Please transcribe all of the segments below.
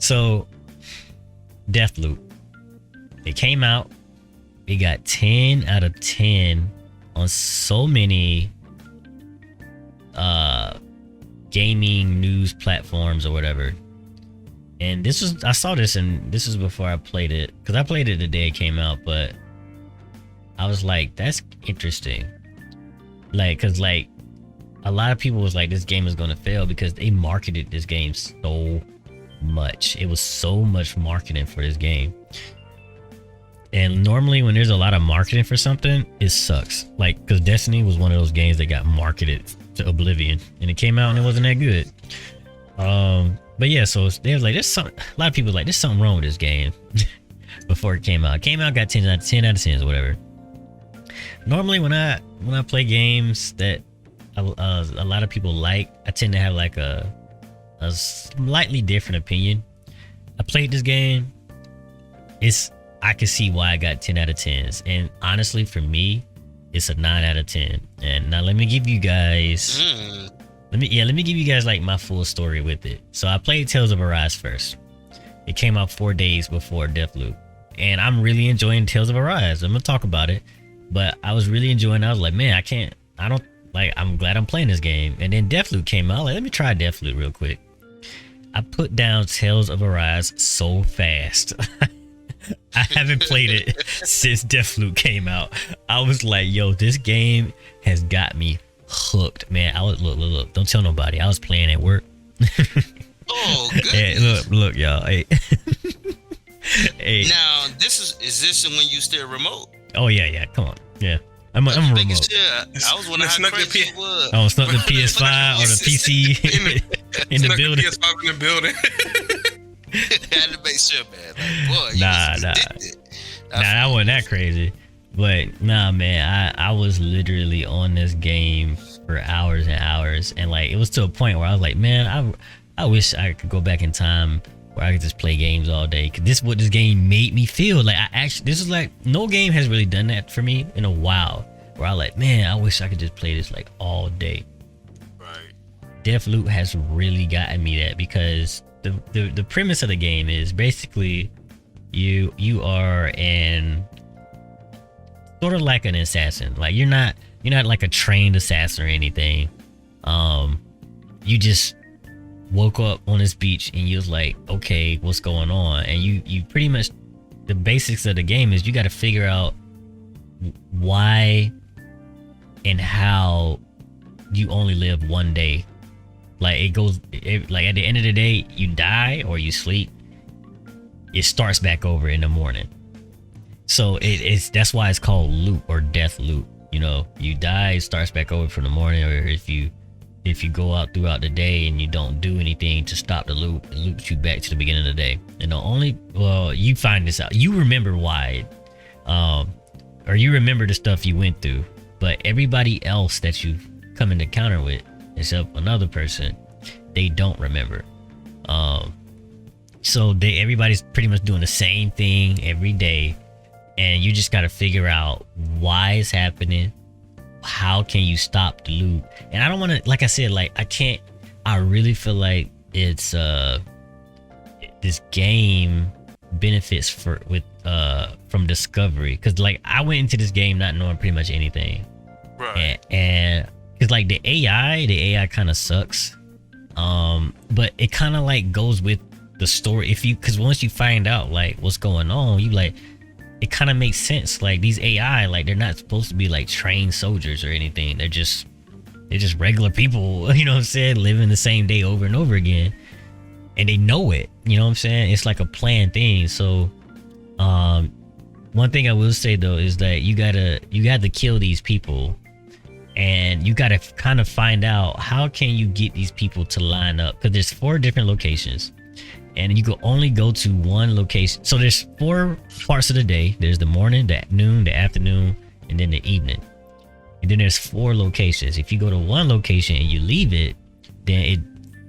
So Deathloop, it came out, it got 10 out of 10 on so many gaming news platforms or whatever. And I saw this, and this was before I played it, because I played it the day it came out, but I was like, that's interesting. Like, because like a lot of people was like, this game is going to fail because they marketed this game so much. It was so much marketing for this game. And normally when there's a lot of marketing for something, it sucks. Like, because Destiny was one of those games that got marketed to oblivion, and it came out and it wasn't that good. But yeah, so they was like, a lot of people were like, there's something wrong with this game before it came out. It came out, got 10 out of 10s or whatever. Normally when I play games that a lot of people like, I tend to have like a slightly different opinion. I played this game. I can see why I got 10 out of 10s. And honestly, for me, it's a 9 out of 10. And now let me give you guys let me give you guys like my full story with it. So I played Tales of Arise first. It came out 4 days before Deathloop. And I'm really enjoying Tales of Arise. I'm gonna talk about it. But I was really enjoying it. I was like, man, I'm glad I'm playing this game. And then Deathloop came out. Like, let me try Deathloop real quick. I put down Tales of Arise so fast. I haven't played it since Deathloop came out. I was like, yo, this game has got me hooked, man. I was look, don't tell nobody. I was playing at work. Oh, goodness. Hey, look, y'all. Hey. Hey. Now, is this when you still remote? Oh yeah. Come on, yeah. I'm remote. I was wondering how crazy it was. Oh, snuck the PS5 or the PC in the building. PS5 in the building. Had to make sure, man. Like, boy, nah, I wasn't that crazy. But nah, man, I was literally on this game for hours and hours, and like it was to a point where I was like, man, I wish I could go back in time where I could just play games all day. Cause this is what this game made me feel like. This is like, no game has really done that for me in a while. Where I like, man, I wish I could just play this like all day. Right. Deathloop has really gotten me that, because the premise of the game is basically you are an sort of like an assassin. Like you're not like a trained assassin or anything. You just woke up on this beach and you was like, okay, what's going on? And you pretty much, the basics of the game is you got to figure out why and how you only live one day. Like like at the end of the day, you die or you sleep, it starts back over in the morning. So that's why it's called loop or death loop. You know, you die, it starts back over from the morning. Or if you go out throughout the day and you don't do anything to stop the loop, it loops you back to the beginning of the day. And you find this out, you remember why, or you remember the stuff you went through, but everybody else that you come into encounter with, except another person, they don't remember. So everybody's pretty much doing the same thing every day, and you just got to figure out why it's happening. How can you stop the loop? And I don't want to, like I said, like I really feel like it's this game benefits from discovery, because like I went into this game not knowing pretty much anything, right? And because like the AI kind of sucks, but it kind of like goes with the story. Because once you find out like what's going on, you like, it kind of makes sense. Like these AI, like they're not supposed to be like trained soldiers or anything. They're just regular people, you know what I'm saying, living the same day over and over again, and they know it, you know what I'm saying. It's like a planned thing. So one thing I will say though is that you got to kill these people, and you got to kind of find out how can you get these people to line up, because there's 4 different locations. And you can only go to one location. So there's 4 parts of the day. There's the morning, the noon, the afternoon, and then the evening. And then there's 4 locations. If you go to one location and you leave it, then it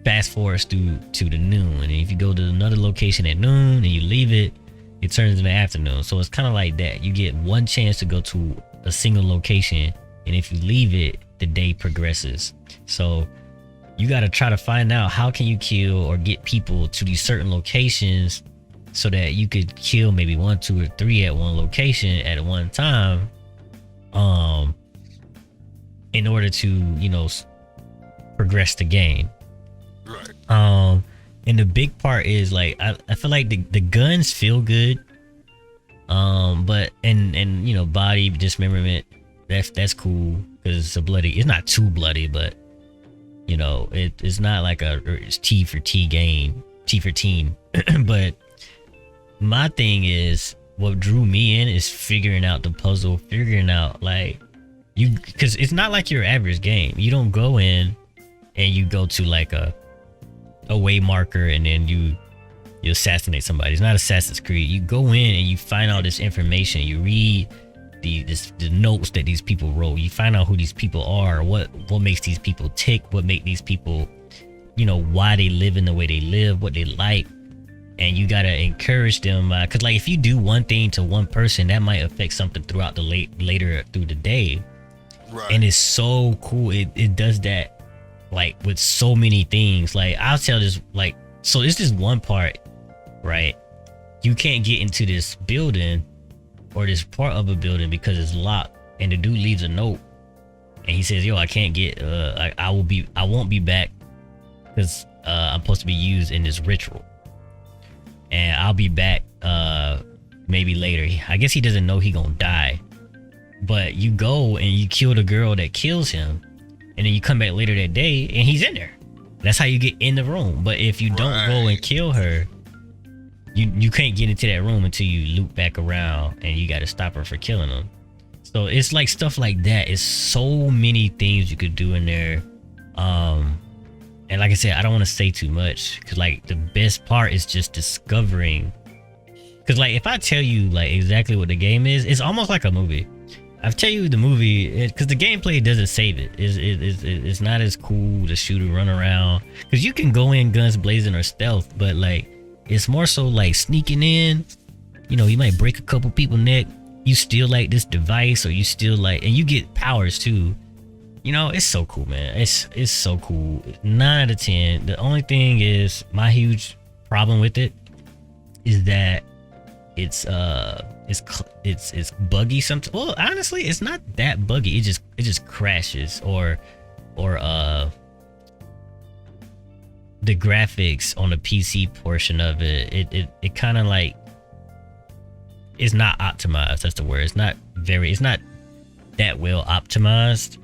fast forwards to the noon. And if you go to another location at noon and you leave it, it turns into the afternoon. So it's kind of like that. You get one chance to go to a single location, and if you leave it, the day progresses. So you got to try to find out how can you kill or get people to these certain locations so that you could kill maybe 1, 2, or 3 at one location at one time, in order to, you know, progress the game. Right. And the big part is like I feel like the guns feel good, but and you know, body dismemberment, that's cool because it's not too bloody, but you know, it's not like it's T for T game, T for teen. But my thing is, what drew me in is figuring out the puzzle, figuring out like because it's not like your average game. You don't go in and you go to like a way marker and then you assassinate somebody. It's not Assassin's Creed. You go in and you find out this information. You read the notes that these people wrote. You find out who these people are, what makes these people tick, what make these people, you know, why they live in the way they live, what they like. And you gotta encourage them, because like if you do one thing to one person, that might affect something throughout the later through the day. Right. And it's so cool. It does that like with so many things. Like I'll tell this, like, so it's this one part, right? You can't get into this building or this part of a building because it's locked, and the dude leaves a note and he says, yo, I can't get I won't be back because I'm supposed to be used in this ritual, and I'll be back maybe later. I guess he doesn't know he gonna die. But you go and you kill the girl that kills him, and then you come back later that day and he's in there. That's how you get in the room. But if you don't go and kill her, you can't get into that room until you loop back around, and you got to stop her for killing him. So it's like stuff like that. It's so many things you could do in there. And like I said, I don't want to say too much because like the best part is just discovering. Because like if I tell you like exactly what the game is, it's almost like a movie. I tell you the movie because the gameplay doesn't save it. It's not as cool to shoot or run around because you can go in guns blazing or stealth, but like it's more so like sneaking in. You know, you might break a couple people neck. You steal like this device, or you steal like, and you get powers too. You know, it's so cool, man. It's so cool. 9 out of 10. The only thing is my huge problem with it is that it's buggy sometimes. Well, honestly, it's not that buggy. It just crashes or the graphics on the PC portion of it kind of like it's not optimized. That's the word. It's not that well optimized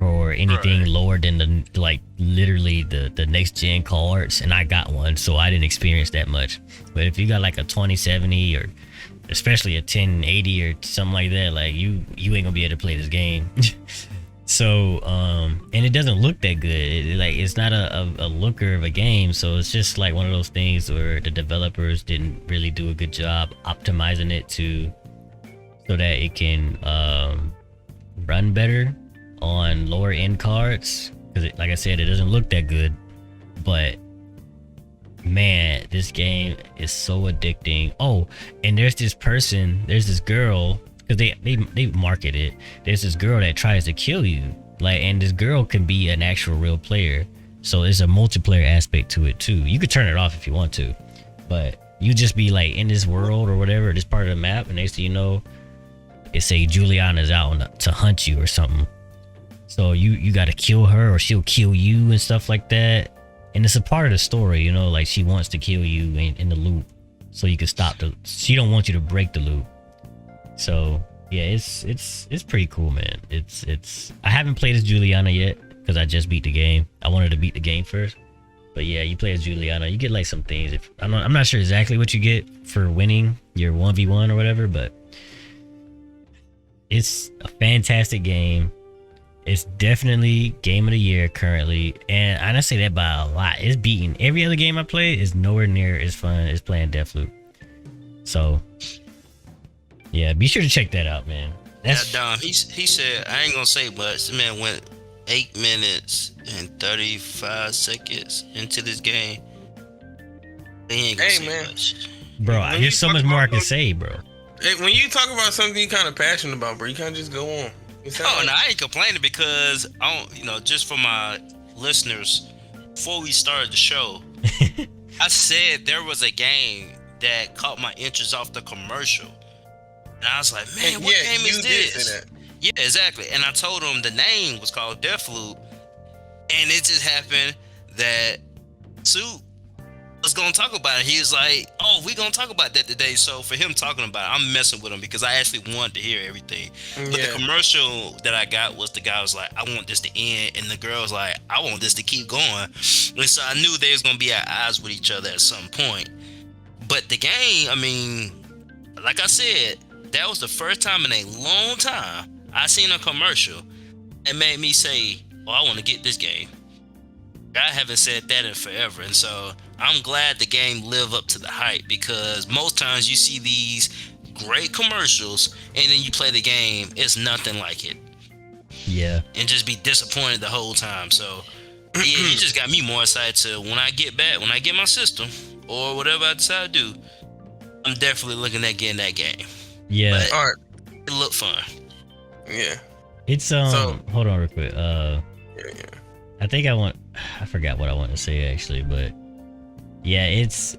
or anything lower than the like literally the next gen cards, and I got one, so I didn't experience that much. But if you got like a 2070 or especially a 1080 or something like that, like you ain't gonna be able to play this game. So and it doesn't look that good. It's not a looker of a game, so it's just like one of those things where the developers didn't really do a good job optimizing it so that it can run better on lower end cards, because like I said, it doesn't look that good. But man, this game is so addicting. Oh, and there's this girl, because they market it. There's this girl that tries to kill you, like, and this girl can be an actual real player, so there's a multiplayer aspect to it too. You could turn it off if you want to, but you just be like in this world or whatever, this part of the map, and next thing you know, it say Juliana's out to hunt you or something. So you got to kill her or she'll kill you and stuff like that. And it's a part of the story, you know, like she wants to kill you in the loop so you can stop she don't want you to break the loop. So yeah, it's pretty cool, man. I haven't played as Juliana yet because I just beat the game. I wanted to beat the game first. But yeah, you play as Juliana, you get like some things. I'm not sure exactly what you get for winning your 1v1 or whatever, but it's a fantastic game. It's definitely game of the year currently, and I don't say that by a lot. It's beating every other game I played. Is nowhere near as fun as playing Deathloop. So yeah, be sure to check that out, man. Yeah, Dom, he said, I ain't gonna say much. This man went 8 minutes and 35 seconds into this game. He ain't gonna say much. Bro, there's so much more I can say, bro. Hey, when you talk about something you're kind of passionate about, bro, you can't just go on. Oh, no, I ain't complaining because I don't, just for my listeners, before we started the show, I said there was a game that caught my interest off the commercial. And I was like, man, what game is this? Did say that. Yeah, exactly. And I told him the name was called Deathloop. And it just happened that Suit was going to talk about it. He was like, oh, we're going to talk about that today. So for him talking about it, I'm messing with him because I actually wanted to hear everything. But the commercial that I got was the guy was like, I want this to end. And the girl was like, I want this to keep going. And so I knew they was going to be at odds with each other at some point. But the game, I mean, like I said, that was the first time in a long time I seen a commercial and made me say, oh, I want to get this game. I haven't said that in forever. And so I'm glad the game lived up to the hype, because most times you see these great commercials and then you play the game, it's nothing like it. Yeah. And just be disappointed the whole time. So yeah, you just got me more excited to when I get my system or whatever I decide to do, I'm definitely looking at getting that game. Yeah. But all right. It looked fun. Yeah. It's so, hold on real quick. I forgot what I want to say actually, but yeah, it's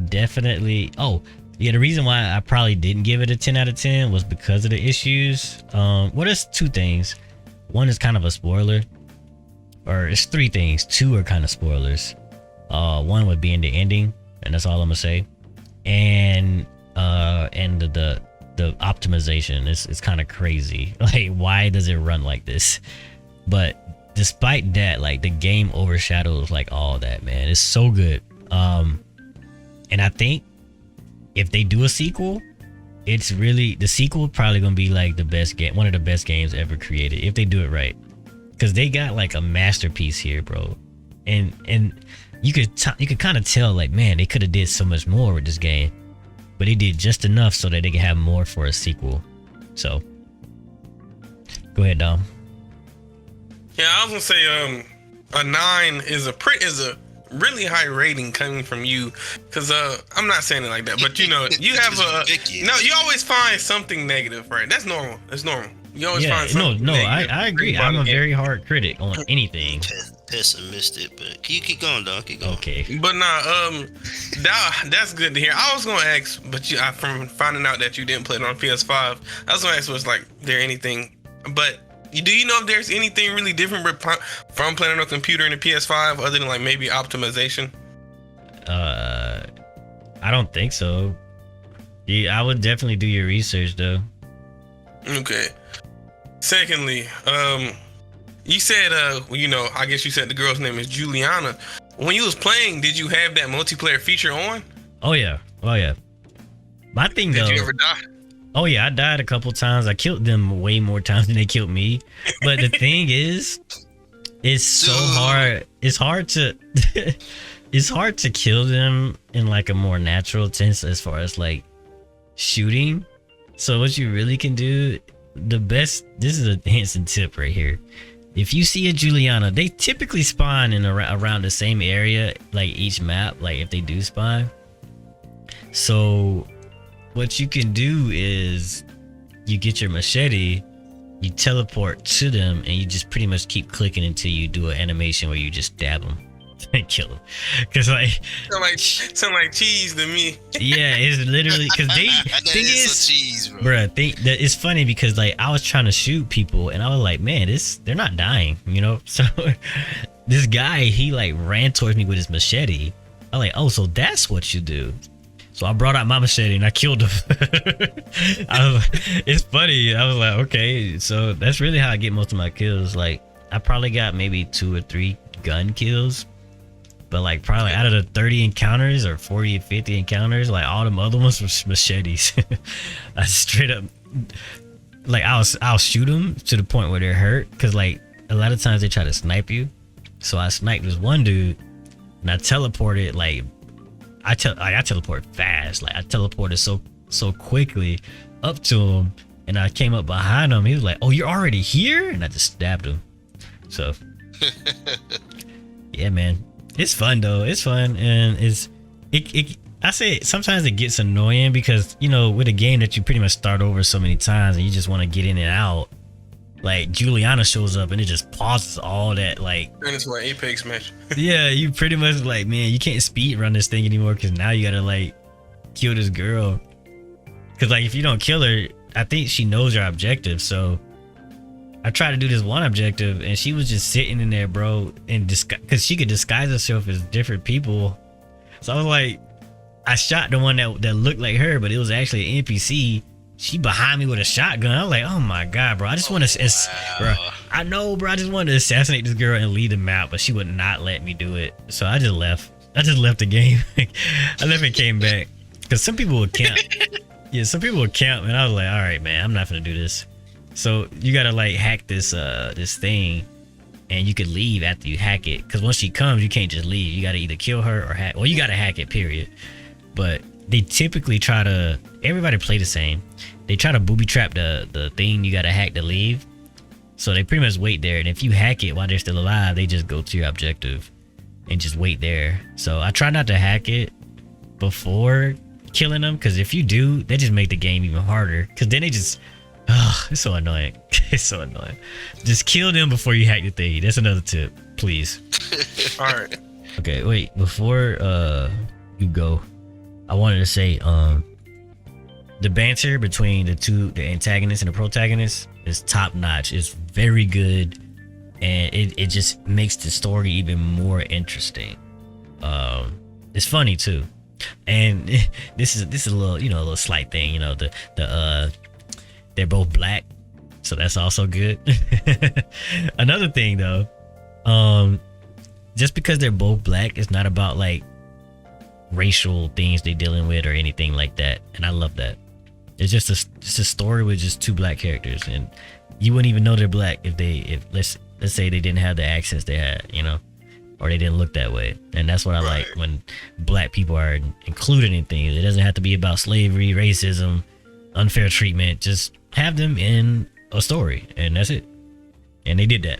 definitely. Oh, yeah. The reason why I probably didn't give it a 10 out of 10 was because of the issues. Well, there's two things. One is kind of a spoiler, or it's three things. Two are kind of spoilers. One would be in the ending, and that's all I'm gonna say. And the optimization is kind of crazy. Like, why does it run like this? But despite that, like, the game overshadows like all that, man. It's so good. And I think if they do a sequel, it's really, the sequel probably gonna be like the best game, one of the best games ever created, if they do it right, because they got like a masterpiece here, bro. And you could kind of tell, like, man, they could have did so much more with this game, but they did just enough so that they can have more for a sequel. So go ahead, Dom. Yeah, I was gonna say a 9 is a really high rating coming from you, because I'm not saying it like that, but you know, you have you always find something negative, right? That's normal. It's normal. You always find something negative. I agree. I'm a very hard critic on anything. Pessimistic, but you keep going, dog. Keep going. Okay. But nah, that's good to hear. I was gonna ask, but from finding out that you didn't play it on PS5, I was gonna ask, was like, there anything? But do you know if there's anything really different from playing on a computer and a PS5 other than like maybe optimization? I don't think so. Yeah, I would definitely do your research though. Okay. Secondly, you said I guess you said the girl's name is Juliana. When you was playing, did you have that multiplayer feature on? Oh yeah. My thing though. Did you ever die? Oh yeah, I died a couple times. I killed them way more times than they killed me. But the thing is, it's so hard. It's hard to it's hard to kill them in like a more natural sense as far as like shooting. So what you really can do, this is a Hanson tip right here. If you see a Juliana, they typically spawn in around the same area, like each map, like if they do spawn. So what you can do is you get your machete, you teleport to them, and you just pretty much keep clicking until you do an animation where you just stab them and kill them. Cause like sound like cheese to me. Yeah, it's literally, cause thing is, cheese, bro. It's funny because like I was trying to shoot people and I was like, man, they're not dying, you know. So this guy, he like ran towards me with his machete. I was like, oh, so that's what you do. So I brought out my machete and I killed him. It's funny. I was like, okay, so that's really how I get most of my kills. Like, I probably got maybe 2 or 3 gun kills, but like probably out of the 30 encounters or 40 or 50 encounters, like all them other ones were machetes. I straight up, like I'll shoot them to the point where they're hurt, because like a lot of times they try to snipe you. So I sniped this one dude and I teleported, like I teleport fast. Like I teleported so quickly up to him, and I came up behind him. He was like, "Oh, you're already here?" And I just stabbed him. So, yeah, man, it's fun though. It's fun, and I say sometimes it gets annoying because, you know, with a game that you pretty much start over so many times and you just want to get in and out. like Juliana shows up and it just pauses all that, like. And it's what Apex match. Yeah, you pretty much like, man, you can't speed run this thing anymore because now you gotta like kill this girl. Because like if you don't kill her, I think she knows your objective. So I tried to do this one objective and she was just sitting in there, bro, and because she could disguise herself as different people. So I was like, I shot the one that looked like her, but it was actually an NPC. She behind me with a shotgun. I was like, oh my god, bro, I just want to, bro, I know, bro, I just wanted to assassinate this girl and leave the map, but she would not let me do it. So I just left. I just left the game. I left and came back because some people would camp. Yeah, some people would camp, and I was like, all right, man, I'm not gonna do this. So you gotta like hack this this thing, and you could leave after you hack it. Because once she comes, you can't just leave. You gotta either kill her or hack. Well, you gotta hack it, period. But they typically try to. Everybody play the same. They try to booby trap the thing you gotta hack to leave. So they pretty much wait there, and if you hack it while they're still alive, they just go to your objective and just wait there. So I try not to hack it before killing them, because if you do, they just make the game even harder. Because then they just, it's so annoying. It's so annoying. Just kill them before you hack the thing. That's another tip, please. All right. Okay, wait. Before you go, I wanted to say the banter between the antagonist and the protagonist is top notch. It's very good, and it just makes the story even more interesting. It's funny too, and this is a little, a little slight thing. They're both black, so that's also good. Another thing though, just because they're both black, it's not about like racial things they're dealing with or anything like that, and I love that. It's just a story with just two black characters, and you wouldn't even know they're black if let's say they didn't have the accents they had, or they didn't look that way. And that's what I like when black people are included in things. It doesn't have to be about slavery, racism, unfair treatment. Just have them in a story, and that's it. And they did that.